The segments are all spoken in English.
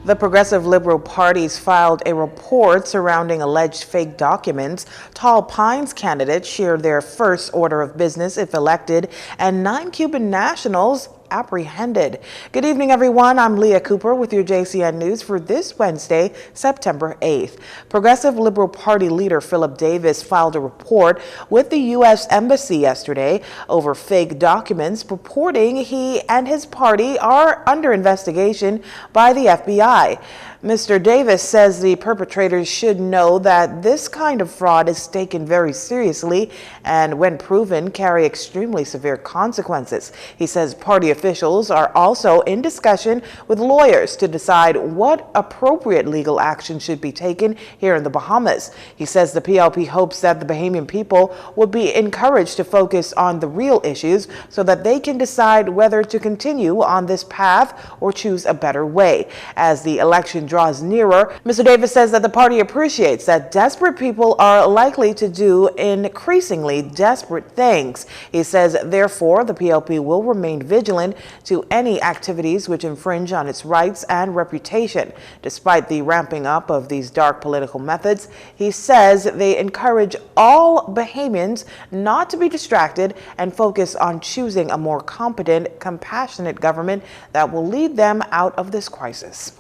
The Progressive Liberal parties filed a report surrounding alleged fake documents. Tall Pines candidates shared their first order of business if elected, and 9 Cuban nationals apprehended. Good evening, everyone. I'm Leah Cooper with your JCN News for this Wednesday, September 8th. Progressive Liberal Party leader Philip Davis filed a report with the U.S. Embassy yesterday over fake documents purporting he and his party are under investigation by the FBI. Mr. Davis says the perpetrators should know that this kind of fraud is taken very seriously and, when proven, carry extremely severe consequences. He says party officials are also in discussion with lawyers to decide what appropriate legal action should be taken here in the Bahamas. He says the PLP hopes that the Bahamian people will be encouraged to focus on the real issues so that they can decide whether to continue on this path or choose a better way. As the election draws nearer, Mr. Davis says that the party appreciates that desperate people are likely to do increasingly desperate things. He says, therefore, the PLP will remain vigilant to any activities which infringe on its rights and reputation. Despite the ramping up of these dark political methods, he says they encourage all Bahamians not to be distracted and focus on choosing a more competent, compassionate government that will lead them out of this crisis.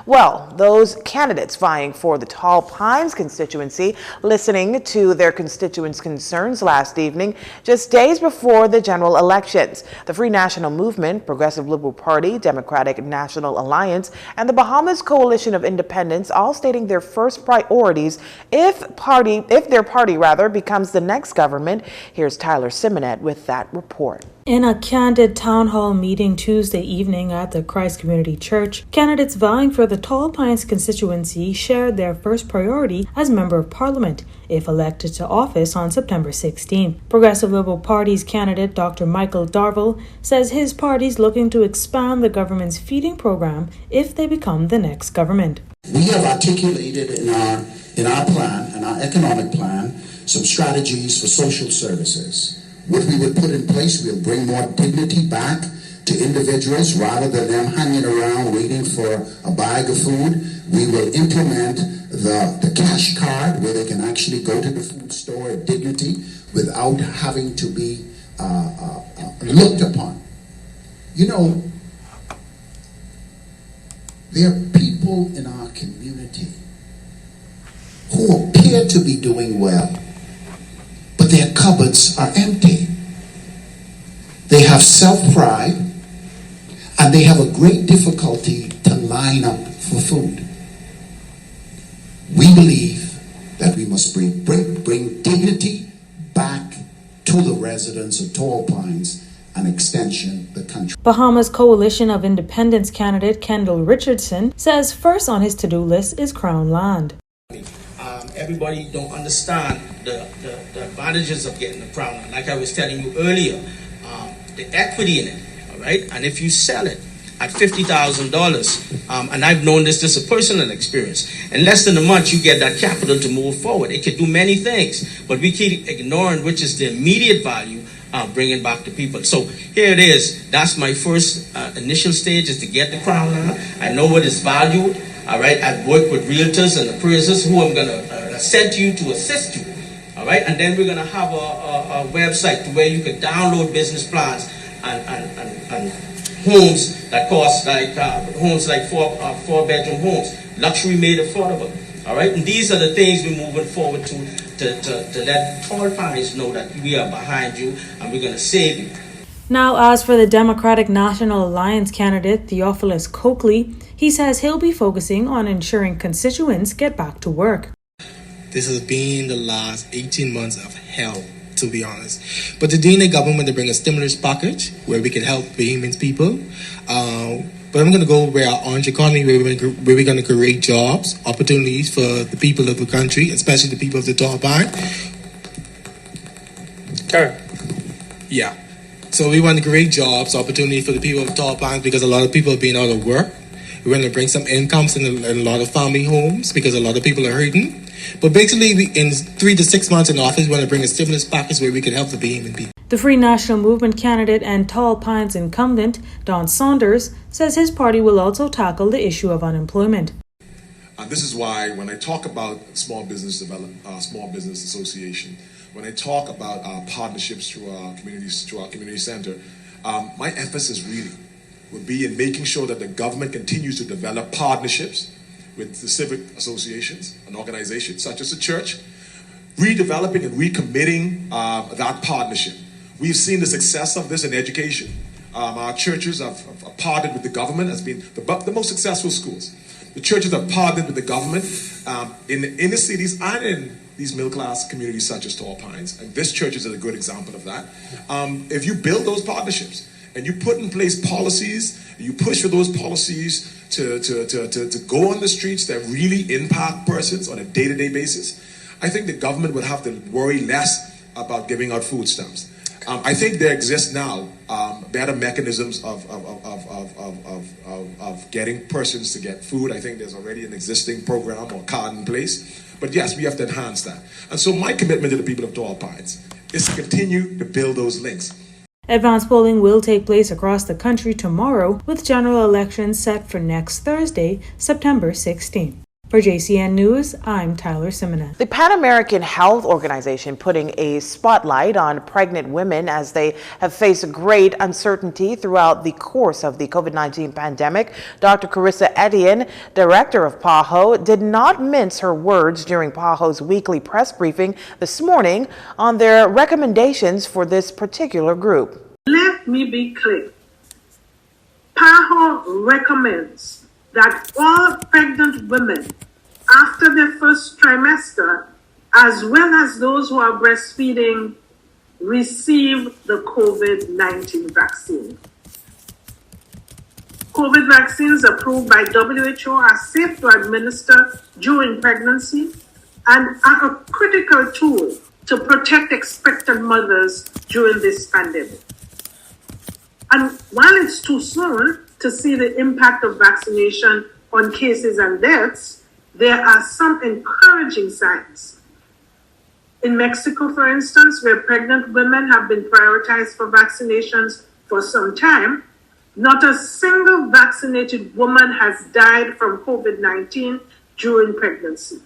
Well, those candidates vying for the Tall Pines constituency listening to their constituents' concerns last evening, just days before the general elections. The Free National Movement, Progressive Liberal Party, Democratic National Alliance, and the Bahamas Coalition of Independents all stating their first priorities if their party becomes the next government. Here's Tyler Simonet with that report. In a candid town hall meeting Tuesday evening at the Christ Community Church, candidates vying for the Tall Pines constituency shared their first priority as Member of Parliament, if elected to office on September 16. Progressive Liberal Party's candidate Dr. Michael Darville says his party's looking to expand the government's feeding program if they become the next government. We have articulated in our plan, in our economic plan, some strategies for social services. What we would put in place, we'll bring more dignity back to individuals rather than them hanging around waiting for a bag of food. We will implement the cash card where they can actually go to the food store with dignity without having to be looked upon. You know, there are people in our community who appear to be doing well, but their cupboards are empty. They have self-pride, and they have a great difficulty to line up for food. We believe that we must bring dignity back to the residents of Tall Pines and extension the country. Bahamas Coalition of Independents candidate Kendall Richardson says first on his to-do list is Crown land. Everybody don't understand the advantages of getting the Crown land. Like I was telling you earlier, the equity in it, all right? And if you sell it at $50,000, and I've known this is a personal experience, in less than a month you get that capital to move forward. It can do many things, but we keep ignoring which is the immediate value bringing back to people. So here it is. That's my first initial stage, is to get the Crown land. I know what is valued, all right? I've worked with realtors and appraisers who I'm going to send to you to assist you. All right, and then we're going to have a website where you can download business plans and homes that cost like homes like four-bedroom homes, luxury made affordable. All right, and these are the things we're moving forward to let Tall Pines know that we are behind you and we're going to save you. Now, as for the Democratic National Alliance candidate Theophilus Coakley, he says he'll be focusing on ensuring constituents get back to work. This has been the last 18 months of hell, to be honest. But today the government, they bring a stimulus package where we can help Bahamian people. But I'm going to go where our orange economy, where we're going to create jobs, opportunities for the people of the country, especially the people of the Tall Pines. Karen. Yeah. So we want to create jobs, opportunity for the people of Tall Pines because a lot of people are being out of work. We're going to bring some incomes in a lot of family homes because a lot of people are hurting. But basically, in 3 to 6 months in office, we want to bring a stimulus package where we can help the Bahamian people. The Free National Movement candidate and Tall Pines incumbent, Don Saunders, says his party will also tackle the issue of unemployment. This is why when I talk about small business association, when I talk about our partnerships through our community center, my emphasis really would be in making sure that the government continues to develop partnerships with the civic associations and organizations such as the church, redeveloping and recommitting that partnership. We've seen the success of this in education. Our churches have partnered with the government as being the most successful schools. The churches have partnered with the government in the inner cities and in these middle-class communities such as Tall Pines. And this church is a good example of that. If you build those partnerships and you put in place policies, you push for those policies to go on the streets that really impact persons on a day-to-day basis, I think the government would have to worry less about giving out food stamps. I think there exists now better mechanisms of getting persons to get food. I think there's already an existing program or card in place. But yes, we have to enhance that. And so my commitment to the people of Tall Pines is to continue to build those links. Advanced polling will take place across the country tomorrow, with general elections set for next Thursday, September 16th. For Jcn News, I'm Tyler Simonet. The Pan American Health Organization putting a spotlight on pregnant women as they have faced great uncertainty throughout the course of the COVID-19 pandemic. Dr. Carissa Etienne, director of PAHO, did not mince her words during PAHO's weekly press briefing this morning on their recommendations for this particular group. Let me be clear. PAHO recommends that all pregnant women after their first trimester, as well as those who are breastfeeding, receive the COVID-19 vaccine. COVID vaccines approved by WHO are safe to administer during pregnancy and are a critical tool to protect expectant mothers during this pandemic. And while it's too soon to see the impact of vaccination on cases and deaths, there are some encouraging signs. In Mexico, for instance, where pregnant women have been prioritized for vaccinations for some time, not a single vaccinated woman has died from COVID-19 during pregnancy.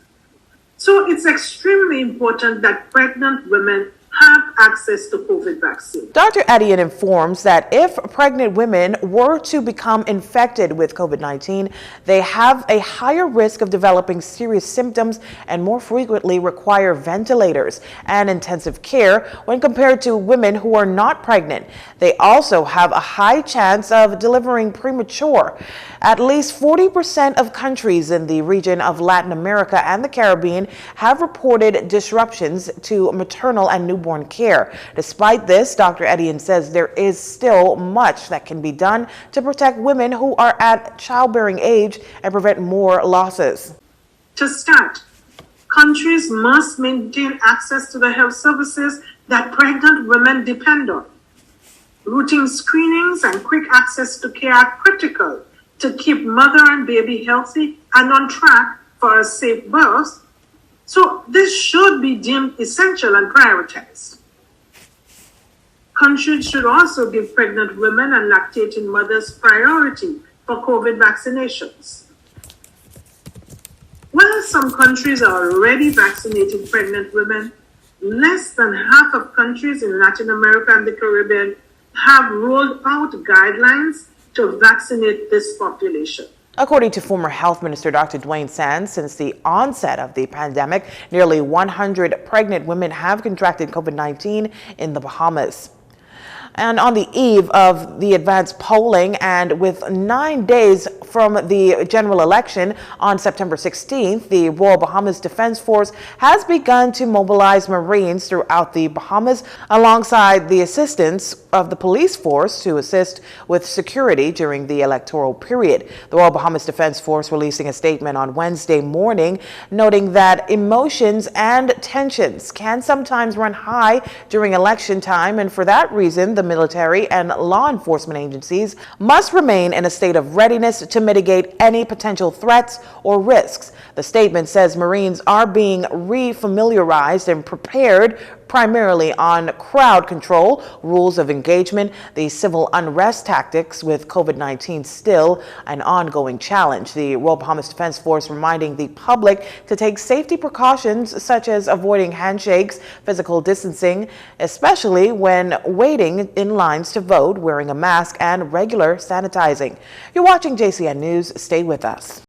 So it's extremely important that pregnant women have access to COVID vaccine. Dr. Etienne informs that if pregnant women were to become infected with COVID-19, they have a higher risk of developing serious symptoms and more frequently require ventilators and intensive care when compared to women who are not pregnant. They also have a high chance of delivering premature. At least 40% of countries in the region of Latin America and the Caribbean have reported disruptions to maternal and newborn care. Despite this, Dr. Etienne says there is still much that can be done to protect women who are at childbearing age and prevent more losses. To start, countries must maintain access to the health services that pregnant women depend on. Routine screenings and quick access to care are critical to keep mother and baby healthy and on track for a safe birth. So this should be deemed essential and prioritized. Countries should also give pregnant women and lactating mothers priority for COVID vaccinations. While some countries are already vaccinating pregnant women, less than half of countries in Latin America and the Caribbean have rolled out guidelines to vaccinate this population. According to former Health Minister Dr. Dwayne Sands, since the onset of the pandemic, nearly 100 pregnant women have contracted COVID-19 in the Bahamas. And on the eve of the advanced polling and with 9 days from the general election on September 16th, the Royal Bahamas Defense Force has begun to mobilize Marines throughout the Bahamas alongside the assistance of the police force to assist with security during the electoral period. The Royal Bahamas Defense Force releasing a statement on Wednesday morning, noting that emotions and tensions can sometimes run high during election time, and for that reason, the military and law enforcement agencies must remain in a state of readiness to mitigate any potential threats or risks. The statement says Marines are being refamiliarized and prepared primarily on crowd control, rules of engagement, the civil unrest tactics, with COVID-19 still an ongoing challenge. The Royal Bahamas Defense Force reminding the public to take safety precautions such as avoiding handshakes, physical distancing, especially when waiting in lines to vote, wearing a mask, and regular sanitizing. You're watching JCN News. Stay with us.